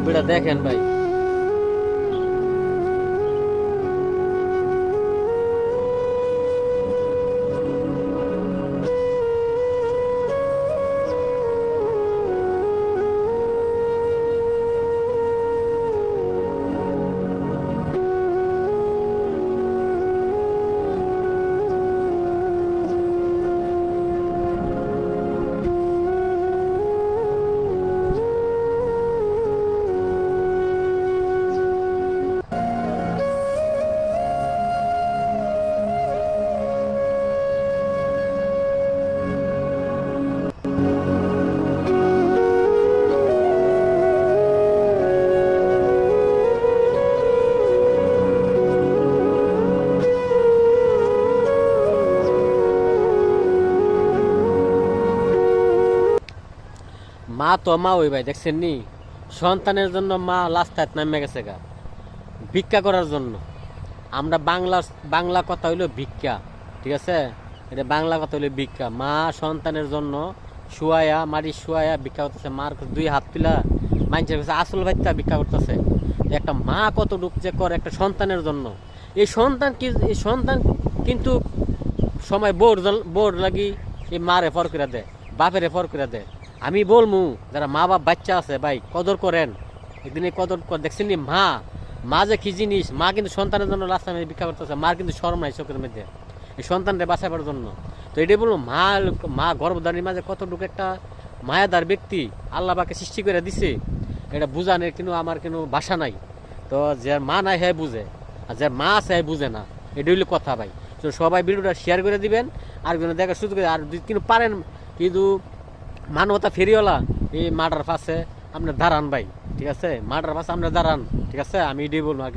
বেটা দেখেন ভাই, মা তো মা ওই ভাই, দেখছেন নি? সন্তানের জন্য মা রাস্তায় নামে গেছে গা ভিক্ষা করার জন্য। আমরা বাংলা কথা হইলো ভিক্ষা, ঠিক আছে? এটা বাংলা কথা হইলো ভিক্ষা। মা সন্তানের জন্য শুয়ায়া, মাটি শুয়ায়া ভিক্ষা করতেছে। মার কাছে দুই হাত তুলা মানুষের কাছে আসল ভাইতা ভিক্ষা করতেছে। একটা মা কত ডুব যে করে একটা সন্তানের জন্য। এই সন্তান কিন্তু সময় বোর লাগি এই মারে ফর করে দেয়, বাপেরে ফর করে দেয়। আমি বলমু যারা মা বাপ বাচ্চা আছে ভাই, কদর করেন। একদিন এই কদর দেখছেন নি? মা যে কি জিনিস। মা কিন্তু সন্তানের জন্য রাস্তায় মধ্যে ভিক্ষা করতেছে। মার কিন্তু শরম নাই চোখের মধ্যে এই সন্তানকে বাঁচাবার জন্য। তো এটাই বলবো, মা গর্ভধারণের মাঝে কতটুকু একটা মায়াদার ব্যক্তি আল্লাহ পাকে সৃষ্টি করে দিছে, এটা বুঝানোর কিন্তু আমার কিন্তু ভাষা নাই। তো যে মা নাই হ্যাঁ বুঝে, আর যে মা আছে হ্যাঁ বুঝে না। এটা হইলো কথা ভাই। তো সবাই ভিডিওটা শেয়ার করে দিবেন, আর দেখা শুরু করে। আর কিন্তু পারেন কিন্তু মানবতা ফেরিওয়ালা এই মার্ডার পাশে আপনার দাঁড়ান ভাই, ঠিক আছে? মার্ডার পাশে আপনার দাঁড়ান, ঠিক আছে? আমি এটাই বলবো আর